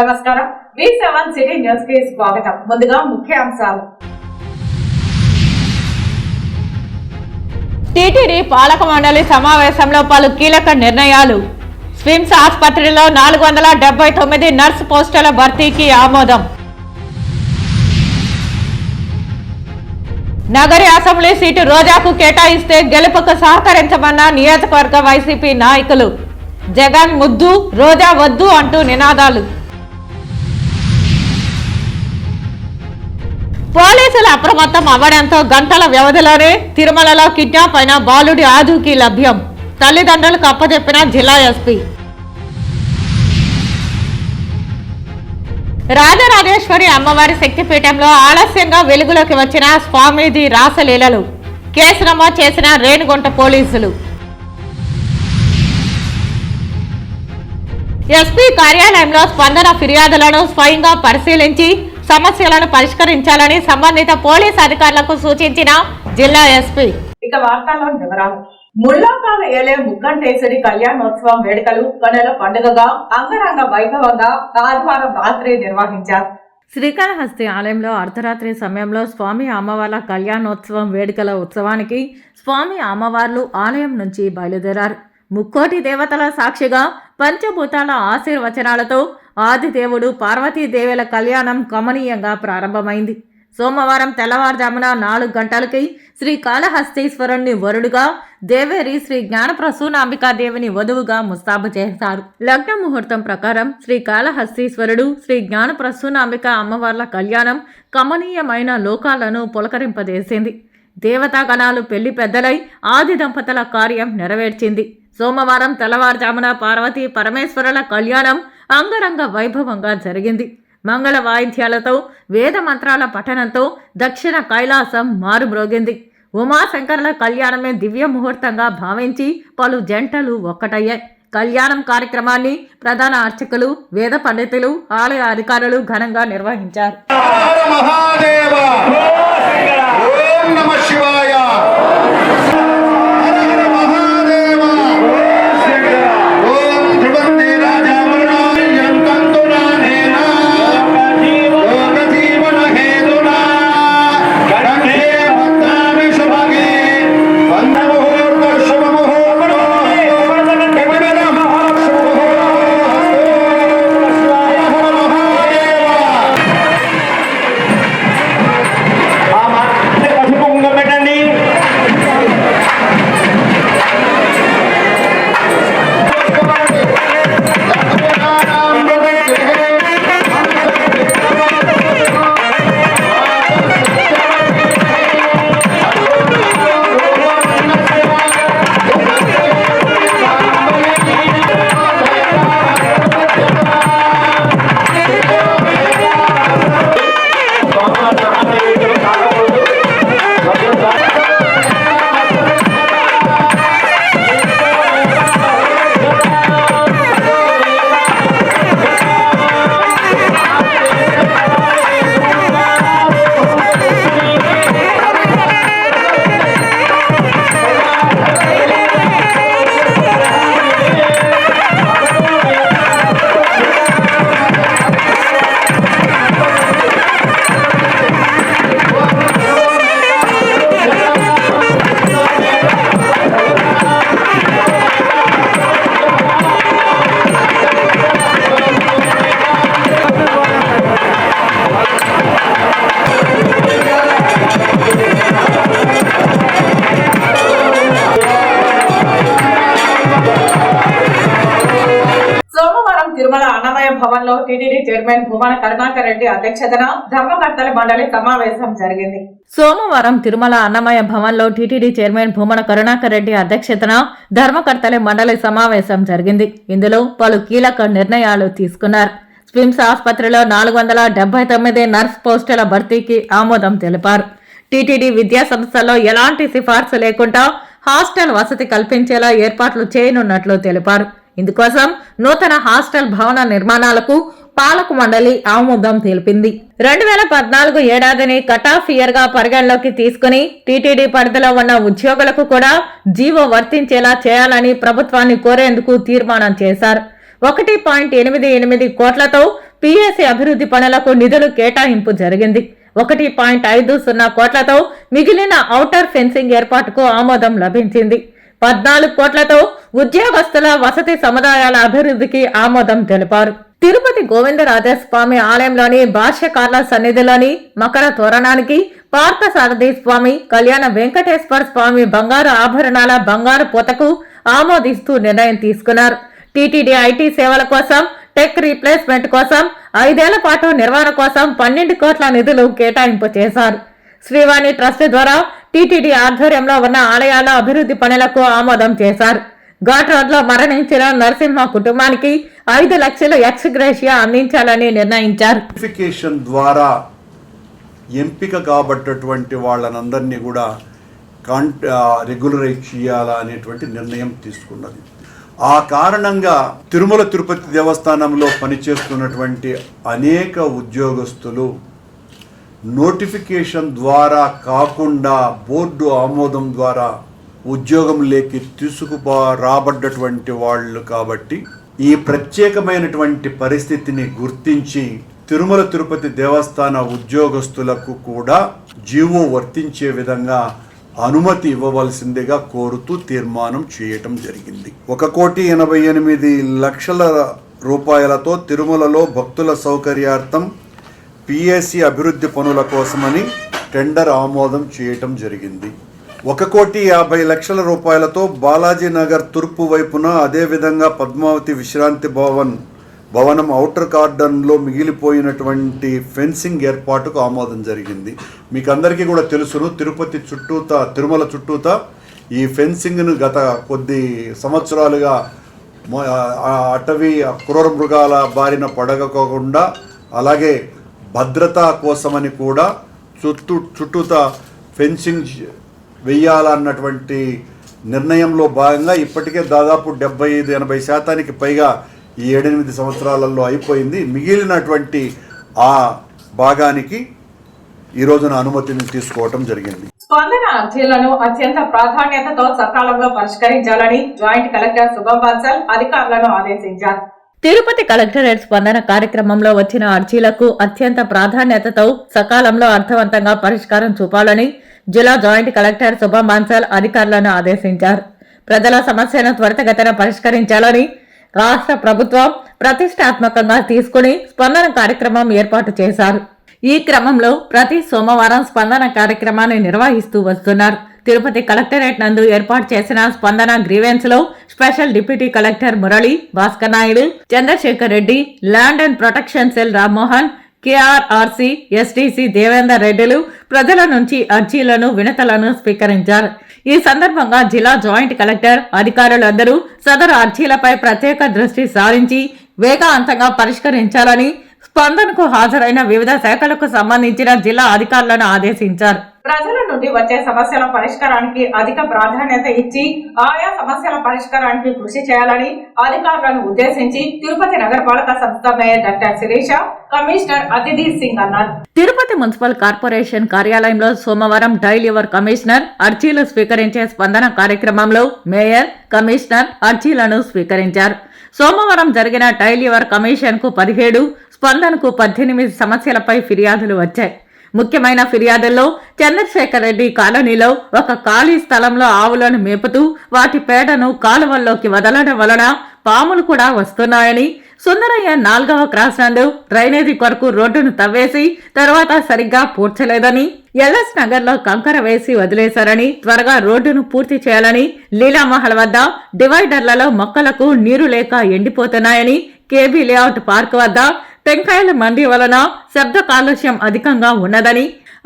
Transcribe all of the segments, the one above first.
నమస్కారం. V7 city news కి స్వాగతం. ముందుగా ముఖ్యాంశాలు. టీటీడీ పాలక మండలి సమావేశంలో పలు కీలక నిర్ణయాలు. స్విమ్స్ ఆసుపత్రిలో 479 నర్సు పోస్టుల భర్తీకి ఆమోదం. నగరి అసెంబ్లీ సీటు రోజాకు కేటాయిస్తే గెలుపుకు సహకరించమన్న నియోజకవర్గ వైసీపీ నాయకులు. జగన్ ముద్దు, రోజా వద్దు అంటూ నినాదాలు. పోలీసులు అప్రమత్తం అవ్వడంతో గంటల వ్యవధిలోనే తిరుమలలో కిడ్నాప్ అయిన బాలుడి ఆచూకీ లభ్యం. తల్లిదండ్రులకు అప్పచెప్పిన జిల్లా ఎస్పీ. రాజరాజేశ్వరి అమ్మవారి శక్తిపీఠంలో ఆలస్యంగా వెలుగులోకి వచ్చిన స్వామీజీ రాసలీలలు. కేసు నమోదు చేసిన రేణిగుంట పోలీసులు. ఎస్పీ కార్యాలయంలో స్పందన ఫిర్యాదులను స్వయంగా పరిశీలించి సమస్యలను పరిష్కరించాలని సంబంధిత పోలీస్ అధికారులకు సూచించిన జిల్లా ఎస్పీ. ఇక వార్తల్లో వివరాలు. ముల్లోకాల ఏలే ముక్కంటేశ్వరి కళ్యాణోత్సవం వేడుకలు కనుల పండుగగా అంగరంగ వైభవంగా ఆదివారం రాత్రి నిర్వహించారు. శ్రీకాళహస్తి ఆలయంలో అర్ధరాత్రి సమయంలో స్వామి అమ్మవార్ల కళ్యాణోత్సవం వేడుకల ఉత్సవానికి స్వామి అమ్మవార్లు ఆలయం నుంచి బయలుదేరారు. ముక్కోటి దేవతల సాక్షిగా పంచభూతాల ఆశీర్వచనాలతో ఆదిదేవుడు పార్వతీదేవుల కళ్యాణం కమనీయంగా ప్రారంభమైంది. సోమవారం తెల్లవారుజామున 4 గంటలకి శ్రీ కాళహస్తీశ్వరుణ్ణి వరుడుగా, దేవేరి శ్రీ జ్ఞానప్రసూనాంబికాదేవిని వధువుగా ముస్తాబు చేశారు. లగ్న ముహూర్తం ప్రకారం శ్రీ కాళహస్తీశ్వరుడు, శ్రీ జ్ఞానప్రసూనాంబిక అమ్మవార్ల కళ్యాణం కమనీయమైన లోకాలను పులకరింపజేసింది. దేవతాగణాలు పెళ్లి పెద్దలై ఆది దంపతుల కార్యం నెరవేర్చింది. సోమవారం తెల్లవారుజామున పార్వతీ పరమేశ్వరుల కళ్యాణం అంగరంగ వైభవంగా జరిగింది. మంగళ వాయిద్యాలతో, వేద మంత్రాల పఠనంతో దక్షిణ కైలాసం మారుమ్రోగింది. ఉమాశంకరుల కళ్యాణమే దివ్య ముహూర్తంగా భావించి పలు జంటలు ఒక్కటయ్యాయి. కళ్యాణం కార్యక్రమాన్ని ప్రధాన అర్చకులు, వేద పండితులు, ఆలయ అధికారులు ఘనంగా నిర్వహించారు. తిరుమల అన్నమయ భవన్ లో టీటీడీ చైర్మన్ భూమన కరుణాకర్ రెడ్డి అధ్యక్షతన ధర్మకర్తల మండలి సమావేశం జరిగింది. సోమవారం తిరుమల అన్నమయ భవన్ లో టీటీడీ చైర్మన్ భూమన కరుణాకర్ రెడ్డి అధ్యక్షతన ధర్మకర్తల మండలి సమావేశం జరిగింది. ఇందులో పలు కీలక నిర్ణయాలు తీసుకున్నారు. స్విమ్స్ ఆసుపత్రిలో 479 నర్స్ పోస్టుల భర్తీకి ఆమోదం తెలిపారు. టీటీడీ విద్యా సంస్థల్లో ఎలాంటి సిఫార్సు లేకుండా హాస్టల్ వసతి కల్పించేలా ఏర్పాట్లు చేయనున్నట్లు తెలిపారు. ఇందుకోసం నూతన హాస్టల్ భవన నిర్మాణాలకు పాలక మండలి ఆమోదం తెలిపింది. 2014 ఏడాదిని కట్ ఆఫ్ ఇయర్ గా పరిగణలోకి తీసుకుని టీటీడీ పరిధిలో ఉన్న ఉద్యోగులకు కూడా జీవో వర్తించేలా చేయాలని ప్రభుత్వాన్ని కోరేందుకు తీర్మానం చేశారు. 1.88 కోట్లతో పిఎస్సి అభివృద్ధి పనులకు నిధులు కేటాయింపు జరిగింది. 1.50 కోట్లతో మిగిలిన ఔటర్ ఫెన్సింగ్ ఏర్పాటుకు ఆమోదం లభించింది. 14 కోట్లతో ఉద్యోగస్తుల వసతి సముదాయాల అభివృద్ధికి ఆమోదం తెలిపారు. తిరుపతి గోవిందరాజస్వామి ఆలయంలోని భాష్యకార్ల సన్నిధిలోని మకర తోరణానికి పార్థసారథి స్వామి, కళ్యాణ వెంకటేశ్వర స్వామి బంగారు ఆభరణాల బంగారు పూతకు ఆమోదిస్తూ నిర్ణయం తీసుకున్నారు. టీటీడీ ఐటీ సేవల కోసం, టెక్ రీప్లేస్మెంట్ కోసం 5 ఏళ్ల పాటు నిర్వహణ కోసం 12 కోట్ల నిధులు కేటాయింపు చేశారు. శ్రీవాణి ట్రస్ట్ ద్వారా టీటీడీ ఆధ్వర్యంలో ఉన్న ఆలయాల అభివృద్ధి పనులకు ఆమోదం చేశారు. ఘాట్ రోడ్ లో మరణించిన నరసింహ కుటుంబానికి 5 లక్షల ఎక్స్ గ్రేషియా అందించాలని నిర్ణయించారు. నోటిఫికేషన్ ద్వారా ఎంపిక కాబట్టటువంటి వాళ్ళనందరినీ కూడా రెగ్యులరైజ్ చేయాలా అనేటువంటి నిర్ణయం తీసుకున్నది. ఆ కారణంగా తిరుమల తిరుపతి దేవస్థానంలో పనిచేస్తున్నటువంటి అనేక ఉద్యోగస్తులు నోటిఫికేషన్ ద్వారా కాకుండా బోర్డు ఆమోదం ద్వారా ఉద్యోగంలోకి రాబడ్డటువంటి వాళ్ళు కాబట్టి ఈ ప్రత్యేకమైనటువంటి పరిస్థితిని గుర్తించి తిరుమల తిరుపతి దేవస్థాన ఉద్యోగస్తులకు కూడా జీవో వర్తించే విధంగా అనుమతి ఇవ్వవలసిందిగా కోరుతూ తీర్మానం చేయటం జరిగింది. 1,88,00,000 రూపాయలతో తిరుమలలో భక్తుల సౌకర్యార్థం పిఎస్సి అభివృద్ధి పనుల కోసమని టెండర్ ఆమోదం చేయటం జరిగింది. 1,50,00,000 రూపాయలతో బాలాజీ నగర్ తూర్పు వైపున, అదేవిధంగా పద్మావతి విశ్రాంతి భవనం ఔటర్ గార్డెన్లో మిగిలిపోయినటువంటి ఫెన్సింగ్ ఏర్పాటుకు ఆమోదం జరిగింది. మీకు అందరికీ కూడా తెలుసును, తిరుమల చుట్టూతా ఈ ఫెన్సింగ్ను గత కొద్ది సంవత్సరాలుగా అటవీ క్రూర మృగాల బారిన పడగకుండా, అలాగే భద్రత కోసమని కూడా చుట్టూతా ఫెన్సింగ్ వెయ్యాలన్నటువంటి నిర్ణయంలో భాగంగా ఇప్పటికే దాదాపు 75-80% పైగా ఈ 7-8 సంవత్సరాలలో అయిపోయింది. మిగిలినటువంటి ఆ భాగానికి ఈ రోజున అనుమతిని తీసుకోవటం జరిగింది. స్పందన అర్జీలను అత్యంత ప్రాధాన్యతతో సకాలంలో పరిష్కరించాలని జాయింట్ కలెక్టర్ శుభం బన్సల్ అధికారులను ఆదేశించారు. తిరుపతి కలెక్టరేట్ స్పందన కార్యక్రమంలో వచ్చిన అర్జీలకు అత్యంత ప్రాధాన్యతతో సకాలంలో అర్థవంతంగా పరిష్కారం చూపాలని జిల్లా జాయింట్ కలెక్టర్ శుభం బన్సల్ అధికారులను ఆదేశించారు. ప్రజల సమస్యను త్వరితగతిన పరిష్కరించాలని రాష్ట్ర ప్రభుత్వం ప్రతిష్టాత్మకంగా తీసుకుని స్పందన కార్యక్రమం ఏర్పాటు చేశారు. ఈ క్రమంలో ప్రతి సోమవారం స్పందన కార్యక్రమాన్ని నిర్వహిస్తూ వస్తున్నారు. తిరుపతి కలెక్టరేట్ నందు ఏర్పాటు చేసిన స్పందన గ్రీవెన్స్ లో special deputy collector Murali, Bhaskar Naidu, Chandrashekar Reddy, land and protection cell Rammohan, KRRC STC Devender రెడ్డిలు ప్రజల నుంచి అర్జీలను, వినతులను స్వీకరించారు. ఈ సందర్భంగా జిల్లా జాయింట్ కలెక్టర్ అధికారులందరూ సదరు అర్జీలపై ప్రత్యేక దృష్టి సారించి వేగవంతంగా పరిష్కరించాలని స్పందనకు హాజరైన వివిధ శాఖలకు సంబంధించిన జిల్లా అధికారులను ఆదేశించారు. ప్రజల నుండి వచ్చే సమస్యల పరిష్కారానికి అధిక ప్రాధాన్యత ఇచ్చి ఆయా సమస్యల పరిష్కారానికి కృషి చేయాలని అధికారులను ఉద్దేశించి తిరుపతి నగరపాలక సంస్థ మేయర్ డాక్టర్ శిరీష, కమిషనర్ అతిథి సింగ్ అన్నారు. తిరుపతి మున్సిపల్ కార్పొరేషన్ కార్యాలయంలో సోమవారం డైల్ యువర్ కమిషనర్ అర్జీలు స్వీకరించే స్పందన కార్యక్రమంలో మేయర్, కమిషనర్ అర్జీలను స్వీకరించారు. సోమవారం జరిగిన డైల్ యువర్ కమిషన్ కు 17, స్పందనకు 18 సమస్యలపై ఫిర్యాదులు వచ్చాయి. ముఖ్యమైన ఫిర్యాదుల్లో చంద్రశేఖర్ రెడ్డి కాలనీలో ఒక ఖాళీ స్థలంలో ఆవులను మేపుతూ వాటి పేడను కాలువల్లోకి వదలడం వలన పాములు కూడా వస్తున్నాయని, సుందరయ్య 4వ క్రాస్ నందు డ్రైనేజీ కొరకు రోడ్డును తవ్వేసి తర్వాత సరిగ్గా పూడ్చలేదని, ఎల్ఎస్ నగర్ లో కంకర వేసి వదిలేశారని, త్వరగా రోడ్డును పూర్తి చేయాలని, లీలామహల్ వద్ద డివైడర్లలో మొక్కలకు నీరు లేక ఎండిపోతున్నాయని, కేబీ లేఅవుట్ పార్క్ వద్ద టెంకాయల మండి వలన శబ్ద కాలుష్యం అధికంగా ఉన్నదని,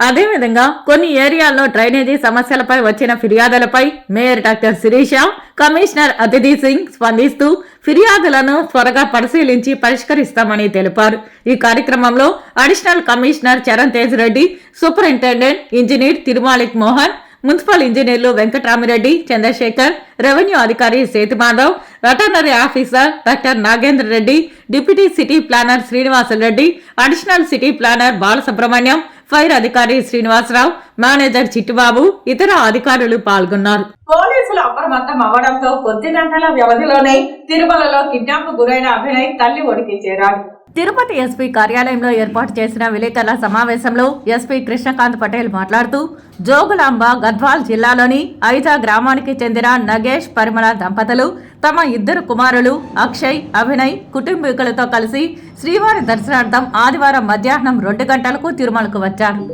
అదేవిధంగా కొన్ని ఏరియాల్లో డ్రైనేజీ సమస్యలపై వచ్చిన ఫిర్యాదులపై మేయర్ డాక్టర్ శిరీష, కమిషనర్ అతిథి సింగ్ స్పందిస్తూ ఫిర్యాదులను త్వరగా పరిశీలించి పరిష్కరిస్తామని తెలిపారు. ఈ కార్యక్రమంలో additional commissioner Charan Tej Reddy, superintendent engineer Thirumalik Mohan, municipal ఇంజనీర్లు వెంకటరామిరెడ్డి, చంద్రశేఖర్, రెవెన్యూ అధికారి Sethumadhav, veterinary officer doctor Nagendra Reddy, deputy city planner Srinivasareddy, additional city planner Balasubrahmanyam, fire అధికారి శ్రీనివాసరావు, మేనేజర్ చిట్టుబాబు, ఇతర అధికారులు పాల్గొన్నారు. పోలీసులు అప్రమత్తం అవ్వడంతో కొద్ది గంటల వ్యవధిలోనే తిరుమలలో కిడ్నాప్ గురైన అభినయ్ తల్లి ఒడికి చేరాడు. తిరుపతి ఎస్పీ కార్యాలయంలో ఏర్పాటు చేసిన విలేకరుల సమావేశంలో ఎస్పీ కృష్ణకాంత్ పటేల్ మాట్లాడుతూ జోగులాంబ గద్వాల్ జిల్లాలోని ఐజా గ్రామానికి చెందిన నగేష్ పరిమళ దంపతులు తమ 2 కుమారులు అక్షయ్ అభినయ్ కుటుంబీకులతో కలిసి శ్రీవారి దర్శనార్థం ఆదివారం మధ్యాహ్నం 2 గంటలకు తిరుమలకు వచ్చారు.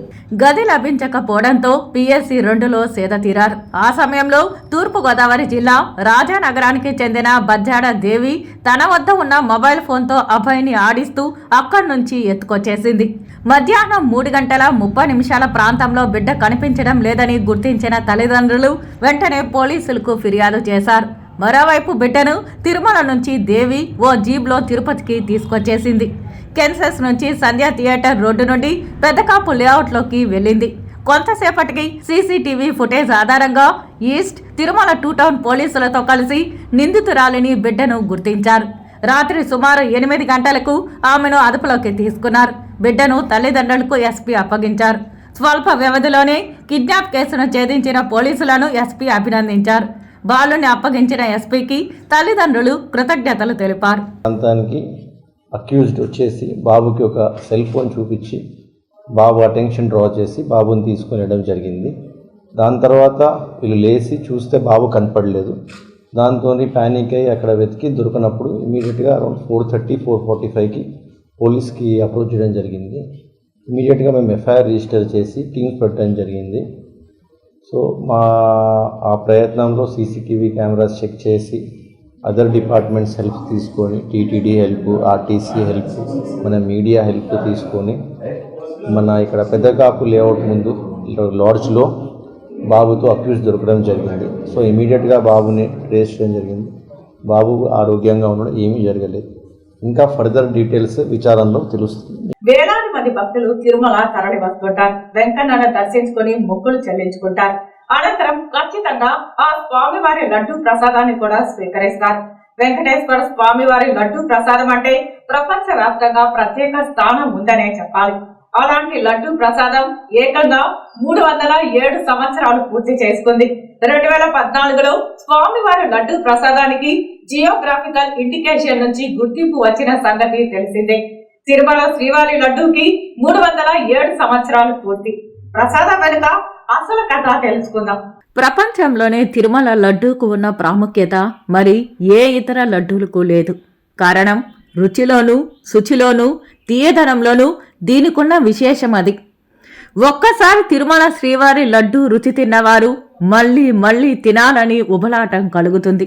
గది లభించకపోవడంతో పిఎస్సి 2లో సేద తీరారు. ఆ సమయంలో తూర్పుగోదావరి జిల్లా రాజానగరానికి చెందిన బజ్జాడ దేవి తన వద్ద ఉన్న మొబైల్ ఫోన్తో అభయ్ని ఆడిస్తూ అక్కడి నుంచి ఎత్తుకొచ్చేసింది. మధ్యాహ్నం 3:30 ప్రాంతంలో బిడ్డ కనిపించడం లేదని గుర్తించిన తల్లిదండ్రులు వెంటనే పోలీసులకు ఫిర్యాదు చేశారు. మరోవైపు బిడ్డను తిరుమల నుంచి దేవి ఓ జీబ్లో తిరుపతికి తీసుకొచ్చేసింది. కెన్సెస్ నుంచి సంధ్య థియేటర్ రోడ్డు నుండి పెద్దకాపు లేఅవుట్లోకి వెళ్ళింది. కొంతసేపటికి సీసీటీవీ ఫుటేజ్ ఆధారంగా ఈస్ట్ తిరుమల 2 టౌన్ పోలీసులతో కలిసి నిందితురాలిని బిడ్డను గుర్తించారు. రాత్రి సుమారు 8 గంటలకు ఆమెను అదుపులోకి తీసుకున్నారు. బిడ్డను తల్లిదండ్రులకు ఎస్పీ అప్పగించారు. స్వల్ప వ్యవధిలోనే కిడ్నాప్ కేసును ఛేదించిన పోలీసులను ఎస్పీ అభినందించారు. బాలుని అప్పగించిన ఎస్పీకి తల్లిదండ్రులు కృతజ్ఞతలు తెలిపారు. ప్రాంతానికి అక్యూజ్డ్ వచ్చేసి బాబుకి ఒక సెల్ ఫోన్ చూపించి బాబు అటెన్షన్ డ్రా చేసి బాబుని తీసుకొని వెళ్ళడం జరిగింది. దాని తర్వాత వీళ్ళు లేచి చూస్తే బాబు కనపడలేదు. దాంతో ప్యానిక్ అయ్యి అక్కడ వెతికి దొరికినప్పుడు ఇమీడియట్గా అరౌండ్ 4:30, 4:45కి పోలీస్కి అప్రోచ్ చేయడం జరిగింది. ఇమీడియట్గా మేము ఎఫ్ఐఆర్ రిజిస్టర్ చేసి టీమ్స్ పెట్టడం జరిగింది. సో ఆ ప్రయత్నంలో సీసీటీవీ కెమెరాస్ చెక్ చేసి అదర్ డిపార్ట్మెంట్స్ హెల్ప్ తీసుకొని టీటీడీ హెల్ప్, ఆర్టీసీ హెల్ప్, మన మీడియా హెల్ప్ తీసుకొని మన ఇక్కడ పెద్దకాపు లేఅవుట్ ముందు లాడ్జ్లో బాబుతో అక్యూజ్ దొరకడం జరిగింది. సో ఇమీడియట్గా బాబుని ట్రేస్ చేయడం జరిగింది. బాబు ఆరోగ్యంగా ఉండడం ఏమీ జరగలేదు. ఇంకా ఫర్దర్ డీటెయిల్స్ విచారణలో తెలుస్తుంది. వేలాది మంది భక్తులు తిరుమల తరలి వస్తుంటారు. వెంకన్నను దర్శించుకుని మొక్కులు చెల్లించుకుంటారు. అనంతరం ఖచ్చితంగా ఆ స్వామివారి లడ్డూ ప్రసాదాన్ని కూడా స్వీకరిస్తారు. వెంకటేశ్వర స్వామివారి లడ్డూ ప్రసాదం అంటే ప్రపంచ వ్యాప్తంగా ప్రత్యేక స్థానం ఉందనే చెప్పాలి. అలాంటి లడ్డూ ప్రసాదం ఏకంగా 307 సంవత్సరాలు పూర్తి చేసుకుంది. 2014లో స్వామివారి లడ్డూ ప్రసాదానికి జియోగ్రాఫికల్ ఇండికేషన్ నుంచి గుర్తింపు వచ్చిన సంగతి తెలిసిందే. తిరుమల శ్రీవారి లడ్డూకి 307 సంవత్సరాలు పూర్తి. ప్రసాదం వెనుక అసలు కథ తెలుసుకుందాం. ప్రపంచంలోనే తిరుమల లడ్డూకు ఉన్న ప్రాముఖ్యత మరి ఏ ఇతర లడ్డూలకు లేదు. కారణం రుచిలోనూ శుచిలోనూ తీయదనంలోనూ దీనికున్న విశేషం అది. ఒక్కసారి తిరుమల శ్రీవారి లడ్డూ రుచి తిన్నవారు మళ్ళీ మళ్ళీ తినాలని ఉబలాటం కలుగుతుంది.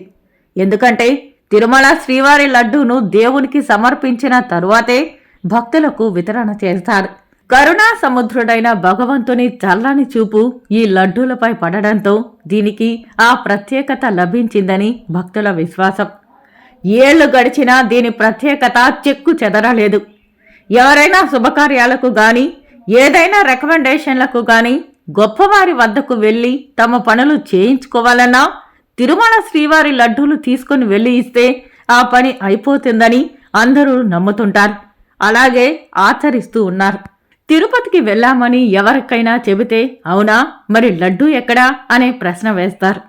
ఎందుకంటే తిరుమల శ్రీవారి లడ్డూను దేవునికి సమర్పించిన తరువాతే భక్తులకు వితరణ చేస్తారు. కరుణా సముద్రుడైన భగవంతుని చల్లని చూపు ఈ లడ్డూలపై పడడంతో దీనికి ఆ ప్రత్యేకత లభించిందని భక్తుల విశ్వాసం. ఏళ్లు గడిచినా దీని ప్రత్యేకత చెక్కు చెదరలేదు. ఎవరైనా శుభకార్యాలకు గాని ఏదైనా రికమెండేషన్లకు గాని గొప్పవారి వద్దకు వెళ్లి తమ పనులు చేయించుకోవాలన్నా తిరుమల శ్రీవారి లడ్డూలు తీసుకుని వెళ్లి ఇస్తే ఆ పని అయిపోతుందని అందరూ నమ్ముతుంటారు. అలాగే ఆచరిస్తూ ఉన్నారు. తిరుపతికి వెళ్ళామని ఎవరికైనా చెబితే అవునా మరి లడ్డూ ఎక్కడా అనే ప్రశ్న వేస్తారు.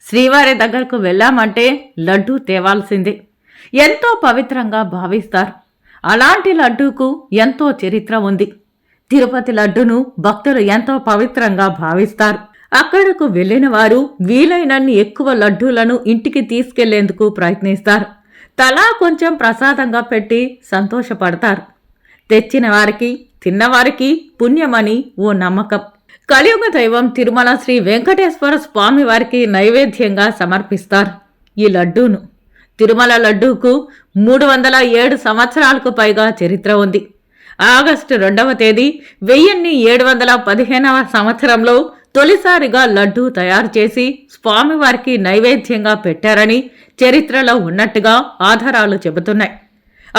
శ్రీవారి దగ్గరకు వెళ్ళామంటే లడ్డూ తేవాల్సిందే. ఎంతో పవిత్రంగా భావిస్తారు. అలాంటి లడ్డూకు ఎంతో చరిత్ర ఉంది. తిరుపతి లడ్డూను భక్తులు ఎంతో పవిత్రంగా భావిస్తారు. అక్కడకు వెళ్లిన వారు వీలైనన్ని ఎక్కువ లడ్డూలను ఇంటికి తీసుకెళ్లేందుకు ప్రయత్నిస్తారు. తలా కొంచెం ప్రసాదంగా పెట్టి సంతోషపడతారు. తెచ్చిన వారికి తిన్నవారికి పుణ్యమని ఓ నమ్మకం. కలియుగ దైవం తిరుమల శ్రీ వెంకటేశ్వర స్వామి వారికి నైవేద్యంగా సమర్పిస్తారు ఈ లడ్డూను. తిరుమల లడ్డూకు 307 సంవత్సరాలకు పైగా చరిత్ర ఉంది. ఆగస్టు 2వ తేదీ 1715వ సంవత్సరంలో తొలిసారిగా లడ్డూ తయారు చేసి స్వామివారికి నైవేద్యంగా పెట్టారని చరిత్రలో ఉన్నట్టుగా ఆధారాలు చెబుతున్నాయి.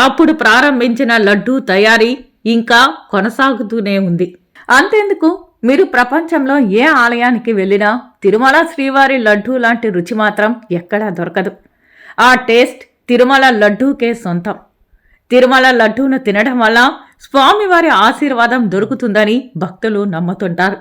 అప్పుడు ప్రారంభించిన లడ్డూ తయారీ ఇంకా కొనసాగుతూనే ఉంది. అంతేందుకు మీరు ప్రపంచంలో ఏ ఆలయానికి వెళ్ళినా తిరుమల శ్రీవారి లడ్డూ లాంటి రుచి మాత్రం ఎక్కడా దొరకదు. ఆ టేస్ట్ తిరుమల లడ్డూకే సొంతం. తిరుమల లడ్డూను తినడం వల్ల స్వామివారి ఆశీర్వాదం దొరుకుతుందని భక్తులు నమ్ముతుంటారు.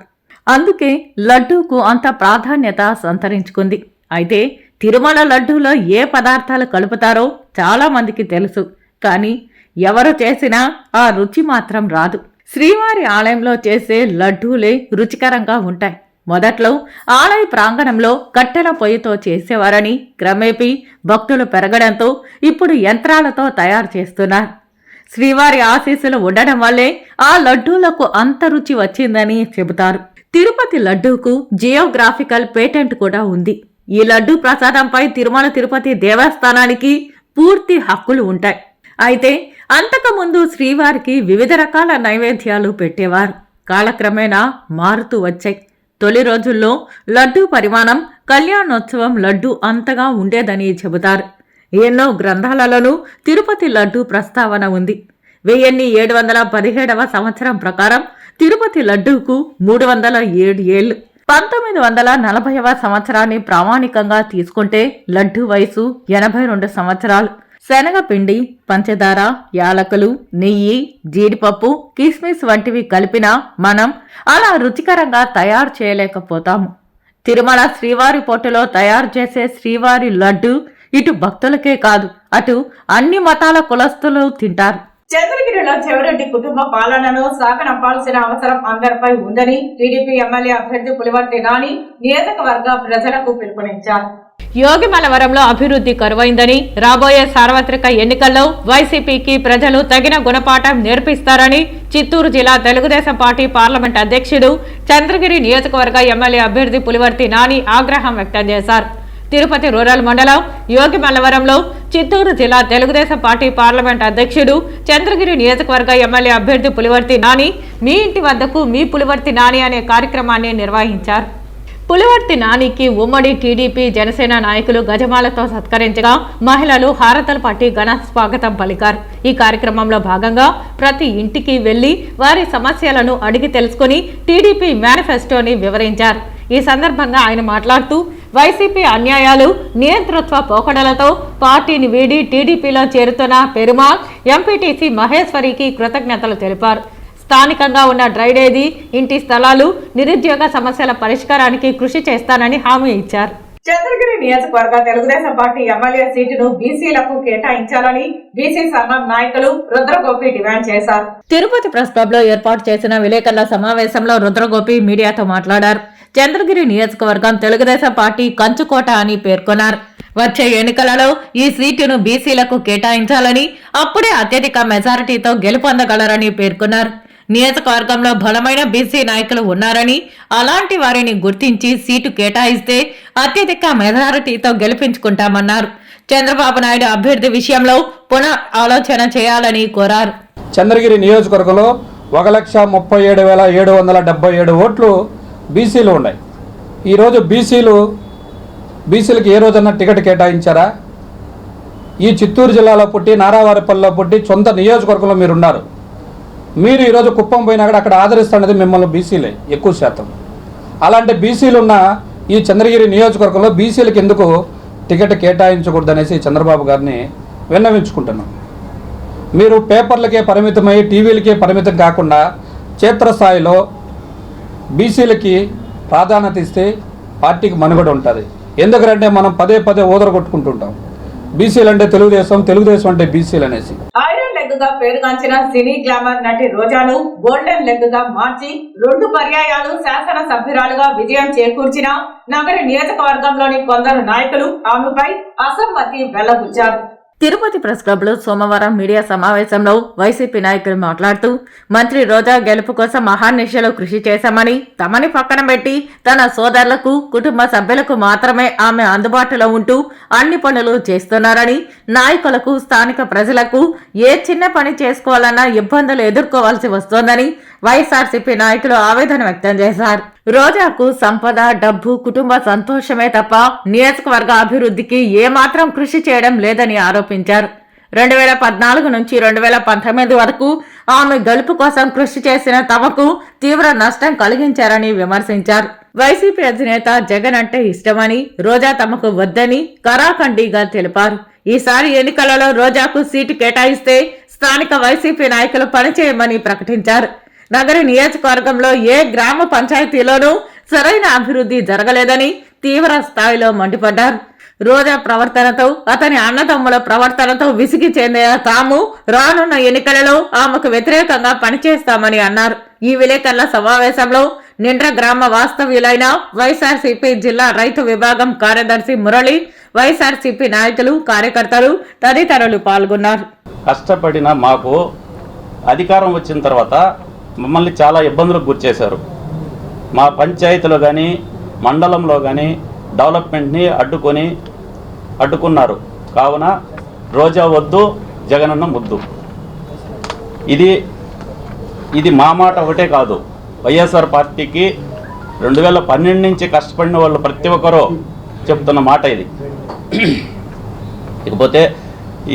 అందుకే లడ్డూకు అంత ప్రాధాన్యత సంతరించుకుంది. అయితే తిరుమల లడ్డూలో ఏ పదార్థాలు కలుపుతారో చాలా మందికి తెలుసు. కానీ ఎవరు చేసినా ఆ రుచి మాత్రం రాదు. శ్రీవారి ఆలయంలో చేసే లడ్డూలే రుచికరంగా ఉంటాయి. మొదట్లో ఆలయ ప్రాంగణంలో కట్టెల పొయ్యితో చేసేవారని క్రమేపీ భక్తులు పెరగడంతో ఇప్పుడు యంత్రాలతో తయారు చేస్తున్నారు. శ్రీవారి ఆశీస్సులు ఉండడం వల్లే ఆ లడ్డూలకు అంత రుచి వచ్చిందని చెబుతారు. తిరుపతి లడ్డూకు జియోగ్రాఫికల్ పేటెంట్ కూడా ఉంది. ఈ లడ్డూ ప్రసాదంపై తిరుమల తిరుపతి దేవస్థానానికి పూర్తి హక్కులు ఉంటాయి. అయితే అంతకుముందు శ్రీవారికి వివిధ రకాల నైవేద్యాలు పెట్టేవారు. కాలక్రమేణా మారుతూ వచ్చాయి. తొలి రోజుల్లో లడ్డూ పరిమాణం కళ్యాణోత్సవం లడ్డూ అంతగా ఉండేదని చెబుతారు. ఎన్నో గ్రంథాలలోనూ తిరుపతి లడ్డూ ప్రస్తావన ఉంది. 1717వ సంవత్సరం ప్రకారం తిరుపతి లడ్డూకు 307 ఏళ్లు. 1940వ సంవత్సరాన్ని ప్రామాణికంగా తీసుకుంటే లడ్డూ వయసు 82 సంవత్సరాలు. శనగపిండి, పంచదార, యాలకులు, నెయ్యి, జీడిపప్పు, కిస్మిస్ వంటివి కలిపినా మనం అలా రుచికరంగా తయారు చేయలేకపోతాము. తిరుమల శ్రీవారి పొట్టులో తయారు చేసే శ్రీవారి లడ్డు ఇటు భక్తులకే కాదు, అటు అన్ని మతాల కులస్తులు తింటారు. చంద్రగిరిలో చెవిరెడ్డి కుటుంబ పాలనను సాగనంపాల్సిన అవసరం అందరిపై ఉందని టీడీపీ ఎమ్మెల్యే అభ్యర్థి పులివర్తి నాని నియోజకవర్గ ప్రజలకు పిలుపునిచ్చారు. యోగిమలవరంలో అభివృద్ధి కరువైందని, రాబోయే సార్వత్రిక ఎన్నికల్లో వైసీపీకి ప్రజలు తగిన గుణపాఠం నేర్పిస్తారని చిత్తూరు జిల్లా తెలుగుదేశం పార్టీ పార్లమెంట్ అధ్యక్షుడు, చంద్రగిరి నియోజకవర్గ ఎమ్మెల్యే అభ్యర్థి పులివర్తి నాని ఆగ్రహం వ్యక్తం చేశారు. తిరుపతి రూరల్ మండలం యోగిమల్లవరంలో చిత్తూరు జిల్లా తెలుగుదేశం పార్టీ పార్లమెంట్ అధ్యక్షుడు, చంద్రగిరి నియోజకవర్గ ఎమ్మెల్యే అభ్యర్థి పులివర్తి నాని మీ ఇంటి వద్దకు మీ పులివర్తి నాని అనే కార్యక్రమాన్ని నిర్వహించారు. పులివర్తి నానికి ఉమ్మడి టీడీపీ జనసేన నాయకులు గజమాలతో సత్కరించగా మహిళలు హారతలు పట్టి ఘన స్వాగతం పలికారు. ఈ కార్యక్రమంలో భాగంగా ప్రతి ఇంటికి వెళ్లి వారి సమస్యలను అడిగి తెలుసుకుని టీడీపీ మేనిఫెస్టోని వివరించారు. ఈ సందర్భంగా ఆయన మాట్లాడుతూ వైసీపీ అన్యాయాలు, నియంతృత్వ పోకడలతో పార్టీని వీడి టీడీపీలో చేరుతున్న పెరుమాళ్, ఎంపీటీసీ మహేశ్వరికి కృతజ్ఞతలు తెలిపారు. స్థానికంగా ఉన్న డ్రైనేజీ, ఇంటి స్థలాలు, నిరుద్యోగ సమస్యల పరిష్కారానికి కృషి చేస్తానని హామీ ఇచ్చారు. చంద్రగిరి నియోజకవర్గ తెలుగుదేశం పార్టీ ఎమ్మెల్యే సీటును బీసీలకు కేటాయించాలని బీసీ సంఘం నాయకులు రుద్రగోపి డిమాండ్ చేశారు. తిరుపతి ప్రెస్ క్లబ్ లో ఏర్పాటు చేసిన విలేకరుల సమావేశంలో రుద్రగోపి మీడియాతో మాట్లాడారు. చంద్రగిరి నియోజకవర్గం తెలుగుదేశం పార్టీ కంచుకోట అని పేర్కొన్నారు. వచ్చే ఎన్నికలలో ఈ సీటును బీసీలకు కేటాయించాలని, అప్పుడే అత్యధిక మెజారిటీతో గెలుపొందగలరని పేర్కొన్నారు. నియోజకవర్గంలో బలమైన బీసీ నాయకులు ఉన్నారని, అలాంటి వారిని గుర్తించి సీటు కేటాయిస్తే అత్యధిక మెజారిటీతో గెలిపించుకుంటామన్నారు. చంద్రబాబు నాయుడు అభ్యర్థి విషయంలో పునః ఆలోచన చేయాలని కోరారు. చంద్రగిరి నియోజకవర్గంలో 1,37,777 ఓట్లు బీసీలు ఉన్నాయి. ఈరోజు బీసీలకు ఏ రోజన్నా టికెట్ కేటాయించారా? ఈ చిత్తూరు జిల్లాలో పుట్టి, నారావారిపల్లిలో పుట్టి, సొంత నియోజకవర్గంలో మీరు ఉన్నారు. మీరు ఈరోజు కుప్పం పోయినా కూడా అక్కడ ఆదరిస్తున్నది మిమ్మల్ని బీసీలే ఎక్కువ శాతం. అలాంటి బీసీలు ఉన్న ఈ చంద్రగిరి నియోజకవర్గంలో బీసీలకు ఎందుకు టికెట్ కేటాయించకూడదనేసి చంద్రబాబు గారిని విన్నవించుకుంటున్నాం. మీరు పేపర్లకే పరిమితమై, టీవీలకే పరిమితం కాకుండా క్షేత్రస్థాయిలో బీసీలకి ప్రాధాన్యత ఇస్తే పార్టీకి మనుగడ ఉంటుంది. ఎందుకంటే మనం పదే ఊదరగొట్టుకుంటుంటాం. బీసీలు అంటే తెలుగుదేశం అంటే బీసీలు అనేసి. ఐరన్ లెగ్ గా పేరుగాంచిన సినీ గ్లామర్ నటి రోజాను గోల్డెన్ లెగ్ గా మార్చి 2 పర్యాయాలు శాసన సభ్యురాలుగా విజయం చేకూర్చిన నగర నియోజకవర్గంలోని కొందరు నాయకులు ఆమెపై అసమ్మతి వెళ్లబుచ్చారు. తిరుపతి ప్రెస్ క్లబ్ లో సోమవారం మీడియా సమావేశంలో వైసీపీ నాయకులు మాట్లాడుతూ మంత్రి రోజా గెలుపు కోసం మహానిశలు కృషి చేశామని, తమని పక్కన పెట్టి తన సోదరులకు, కుటుంబ సభ్యులకు మాత్రమే ఆమె అందుబాటులో ఉంటూ అన్ని పనులు చేస్తున్నారని, నాయకులకు, స్థానిక ప్రజలకు ఏ చిన్న పని చేసుకోవాలన్నా ఇబ్బందులు ఎదుర్కోవాల్సి వస్తోందని వైఎస్ఆర్సీపీ నాయకులు ఆవేదన వ్యక్తం చేశారు. రోజాకు సంపద, డబ్బు, కుటుంబ సంతోషమే తప్ప నియోజకవర్గ అభివృద్ధికి ఏమాత్రం కృషి చేయడం లేదని ఆరోపించారు. 2014 నుంచి 2019 వరకు ఆమె గెలుపు కోసం కృషి చేసిన తమకు తీవ్ర నష్టం కలిగించారని విమర్శించారు. వైసీపీ అధినేత జగన్ అంటే ఇష్టమని, రోజా తమకు వద్దని కరాఖండిగా తెలిపారు. ఈసారి ఎన్నికలలో రోజాకు సీటు కేటాయిస్తే స్థానిక వైసీపీ నాయకులు పనిచేయమని ప్రకటించారు. నగర నియోజకవర్గంలో ఏ గ్రామ పంచాయతీలోనూ సరైన అభివృద్ధి జరగలేదని, తీవ్ర స్థాయిలో మండిపడ్డారు. రోజా ప్రవర్తనతో, అతని అన్నదమ్ముల ప్రవర్తనతో విసిగి చెందిన తాము రానున్న ఎన్నికలలో ఆమెకు వ్యతిరేకంగా పనిచేస్తామని అన్నారు. ఈ విలేకరుల సమావేశంలో నిండ్ర గ్రామ వాస్తవ్యులైన వైఎస్ఆర్సీపీ జిల్లా రైతు విభాగం కార్యదర్శి మురళి, వైఎస్ఆర్సీపీ నాయకులు, కార్యకర్తలు తదితరులు పాల్గొన్నారు. కష్టపడిన మాకు అధికారం వచ్చిన తర్వాత మమ్మల్ని చాలా ఇబ్బందులకు గురిచేశారు. మా పంచాయతీలో కానీ మండలంలో కానీ డెవలప్మెంట్ని అడ్డుకున్నారు. కావున రోజా వద్దు, జగనన్న ముద్దు. ఇది మా మాట ఒకటే కాదు, వైఎస్ఆర్ పార్టీకి 2012 నుంచి కష్టపడిన వాళ్ళు ప్రతి ఒక్కరూ చెప్తున్న మాట ఇది. ఇకపోతే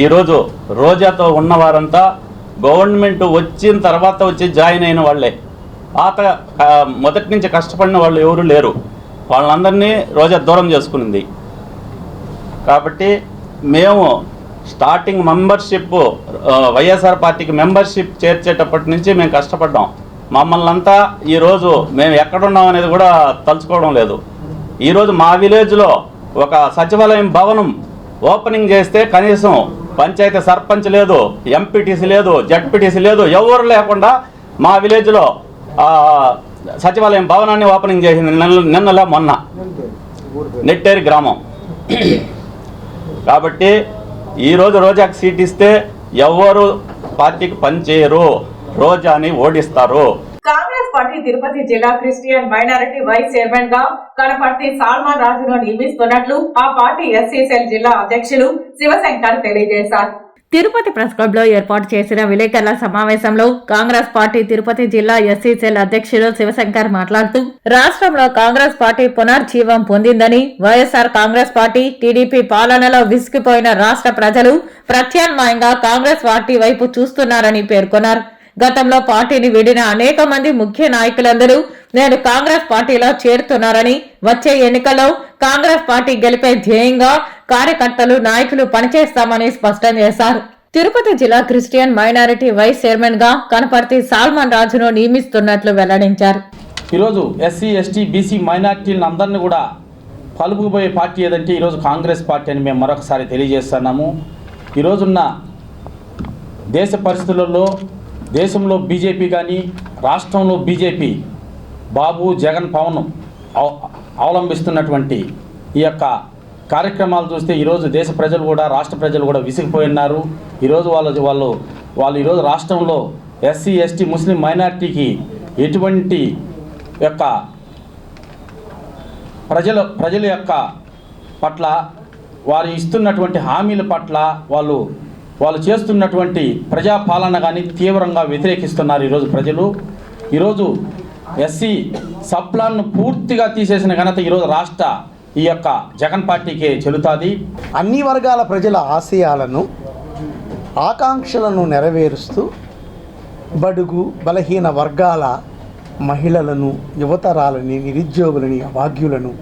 ఈరోజు రోజాతో ఉన్నవారంతా గవర్నమెంట్ వచ్చిన తర్వాత వచ్చి జాయిన్ అయిన వాళ్ళే. మొదటి నుంచి కష్టపడిన వాళ్ళు ఎవరు లేరు. వాళ్ళందరినీ రోజా దూరం చేసుకునింది. కాబట్టి మేము స్టార్టింగ్ మెంబర్షిప్ వైఎస్ఆర్ పార్టీకి మెంబర్షిప్ చేర్చేటప్పటి నుంచి మేము కష్టపడ్డాం. మమ్మల్ని అంతా ఈరోజు మేము ఎక్కడున్నాం అనేది కూడా తలుచుకోవడం లేదు. ఈరోజు మా విలేజ్లో ఒక సచివాలయం భవనం ఓపెనింగ్ చేస్తే కనీసం పంచాయతీ సర్పంచ్ లేదు, ఎంపీటీసీ లేదు, జడ్పీటీసీ లేదు, ఎవరు లేకుండా మా విలేజ్లో సచివాలయం భవనాన్ని ఓపెనింగ్ చేసింది నిన్నలా మొన్న నెట్టేరి గ్రామం. కాబట్టి ఈరోజు రోజాకి సీట్ ఇస్తే ఎవరు పార్టీకి పనిచేయరు, రోజాని ఓడిస్తారు. కాంగ్రెస్ పార్టీ తిరుపతి జిల్లా క్రిస్టియన్ మైనారిటీ వైస్ చైర్మన్ గా కనపర్తి సాల్మన్ రాజును నియమిస్తున్నట్లు ఆ పార్టీ ఎస్సీ సెల్ జిల్లా అధ్యక్షులు శివశంకర్ తెలియజేశారు. తిరుపతి ప్రెస్ క్లబ్ లో ఏర్పాటు చేసిన విలేకరుల సమావేశంలో కాంగ్రెస్ పార్టీ తిరుపతి జిల్లా ఎస్సీ సెల్ అధ్యక్షుడు శివశంకర్ మాట్లాడుతూ, రాష్ట్రంలో కాంగ్రెస్ పార్టీ పునర్జీవం పొందిందని, వైఎస్ఆర్ కాంగ్రెస్ పార్టీ టీడీపీ పాలనలో విసిగిపోయిన రాష్ట్ర ప్రజలు ప్రత్యామ్నాయంగా కాంగ్రెస్ పార్టీ వైపు చూస్తున్నారని పేర్కొన్నారు. గతంలో పార్టీని వీడిన అనేక మంది ముఖ్య నాయకులందరూ నేడు కాంగ్రెస్ పార్టీలో చేరుతున్నారని, వచ్చే ఎన్నికల్లో కాంగ్రెస్ పార్టీ గెలిపే ధ్యేయంగా కార్యకర్తలు, నాయకులు పనిచేస్తామని స్పష్టం చేశారు. తిరుపతి జిల్లా క్రిస్టియన్ మైనారిటీ వైస్ చైర్మన్ గా కనపర్తి సాల్మన్ రాజును నియమిస్తున్నట్లు వెల్లడించారు. ఈరోజు ఎస్సీ, ఎస్టీ, బీసీ మైనారిటీలను అందరినీ కూడా కలుపుకుపోయే పార్టీ ఏదంటే ఈరోజు కాంగ్రెస్ పార్టీ అని మేము మరొకసారి తెలియజేస్తున్నాము. ఈరోజున్న దేశ పరిస్థితులలో దేశంలో బీజేపీ కానీ రాష్ట్రంలో బీజేపీ బాబు, జగన్, పవన్ అవలంబిస్తున్నటువంటి ఈ యొక్క కార్యక్రమాలు చూస్తే ఈరోజు దేశ ప్రజలు కూడా, రాష్ట్ర ప్రజలు కూడా విసిగిపోయి ఉన్నారు. ఈరోజు వాళ్ళు ఈరోజు రాష్ట్రంలో ఎస్సీ, ఎస్టీ, ముస్లిం మైనారిటీకి ఎటువంటి యొక్క ప్రజల యొక్క పట్ల, వారు ఇస్తున్నటువంటి హామీల పట్ల వాళ్ళు చేస్తున్నటువంటి ప్రజాపాలన కానీ తీవ్రంగా వ్యతిరేకిస్తున్నారు ఈరోజు ప్రజలు. ఈరోజు ఎస్సీ సప్లాన్ను పూర్తిగా తీసేసిన ఘనత ఈరోజు ఈ యొక్క జగన్ పార్టీకే చెల్లుతుంది. అన్ని వర్గాల ప్రజల ఆశయాలను, ఆకాంక్షలను నెరవేరుస్తూ బడుగు బలహీన వర్గాల మహిళలను, యువతరాలని, నిరుద్యోగులని, అభాగ్యులను,